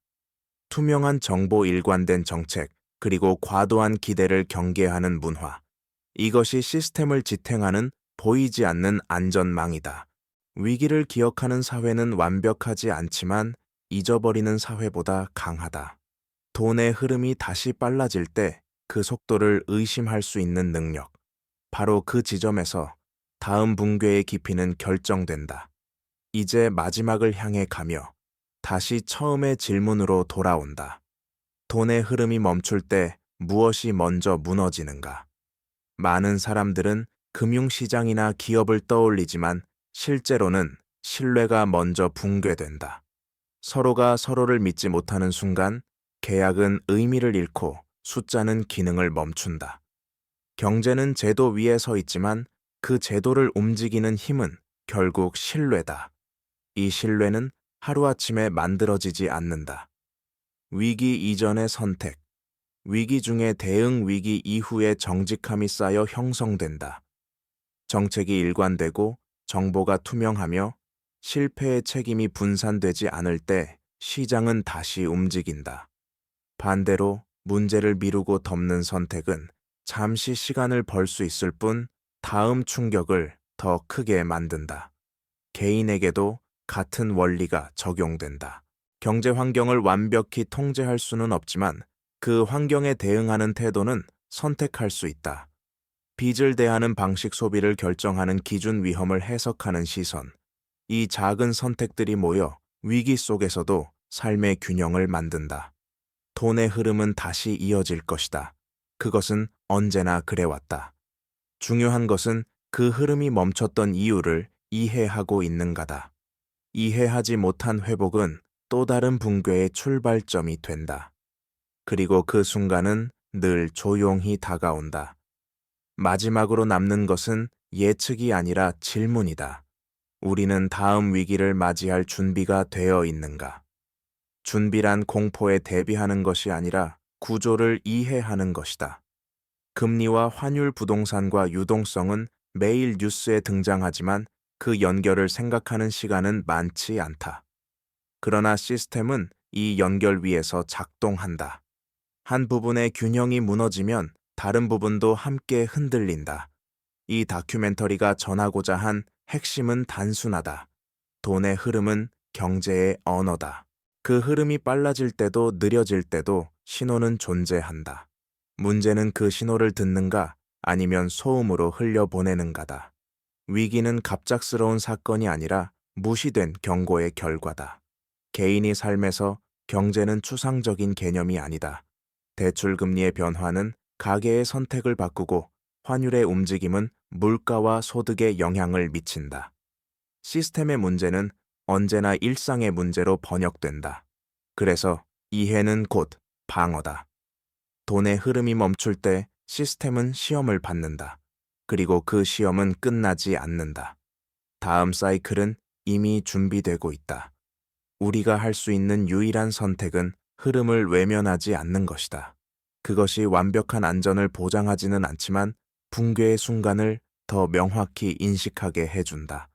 투명한 정보 일관된 정책, 그리고 과도한 기대를 경계하는 문화. 이것이 시스템을 지탱하는 보이지 않는 안전망이다. 위기를 기억하는 사회는 완벽하지 않지만 잊어버리는 사회보다 강하다. 돈의 흐름이 다시 빨라질 때 그 속도를 의심할 수 있는 능력. 바로 그 지점에서 다음 붕괴의 깊이는 결정된다. 이제 마지막을 향해 가며 다시 처음의 질문으로 돌아온다. 돈의 흐름이 멈출 때 무엇이 먼저 무너지는가? 많은 사람들은 금융시장이나 기업을 떠올리지만 실제로는 신뢰가 먼저 붕괴된다. 서로가 서로를 믿지 못하는 순간 계약은 의미를 잃고 숫자는 기능을 멈춘다. 경제는 제도 위에 서 있지만 그 제도를 움직이는 힘은 결국 신뢰다. 이 신뢰는 하루아침에 만들어지지 않는다. 위기 이전의 선택, 위기 중에 대응, 위기 이후의 정직함이 쌓여 형성된다. 정책이 일관되고 정보가 투명하며 실패의 책임이 분산되지 않을 때 시장은 다시 움직인다. 반대로 문제를 미루고 덮는 선택은 잠시 시간을 벌 수 있을 뿐 다음 충격을 더 크게 만든다. 개인에게도 같은 원리가 적용된다. 경제 환경을 완벽히 통제할 수는 없지만 그 환경에 대응하는 태도는 선택할 수 있다. 빚을 대하는 방식, 소비를 결정하는 기준, 위험을 해석하는 시선. 이 작은 선택들이 모여 위기 속에서도 삶의 균형을 만든다. 돈의 흐름은 다시 이어질 것이다. 그것은 언제나 그래왔다. 중요한 것은 그 흐름이 멈췄던 이유를 이해하고 있는가다. 이해하지 못한 회복은 또 다른 붕괴의 출발점이 된다. 그리고 그 순간은 늘 조용히 다가온다. 마지막으로 남는 것은 예측이 아니라 질문이다. 우리는 다음 위기를 맞이할 준비가 되어 있는가? 준비란 공포에 대비하는 것이 아니라 구조를 이해하는 것이다. 금리와 환율, 부동산과 유동성은 매일 뉴스에 등장하지만 그 연결을 생각하는 시간은 많지 않다. 그러나 시스템은 이 연결 위에서 작동한다. 한 부분의 균형이 무너지면 다른 부분도 함께 흔들린다. 이 다큐멘터리가 전하고자 한 핵심은 단순하다. 돈의 흐름은 경제의 언어다. 그 흐름이 빨라질 때도 느려질 때도 신호는 존재한다. 문제는 그 신호를 듣는가 아니면 소음으로 흘려보내는가다. 위기는 갑작스러운 사건이 아니라 무시된 경고의 결과다. 개인이 삶에서 경제는 추상적인 개념이 아니다. 대출금리의 변화는 가계의 선택을 바꾸고 환율의 움직임은 물가와 소득에 영향을 미친다. 시스템의 문제는 언제나 일상의 문제로 번역된다. 그래서 이해는 곧 방어다. 돈의 흐름이 멈출 때 시스템은 시험을 받는다. 그리고 그 시험은 끝나지 않는다. 다음 사이클은 이미 준비되고 있다. 우리가 할 수 있는 유일한 선택은 흐름을 외면하지 않는 것이다. 그것이 완벽한 안전을 보장하지는 않지만 붕괴의 순간을 더 명확히 인식하게 해준다.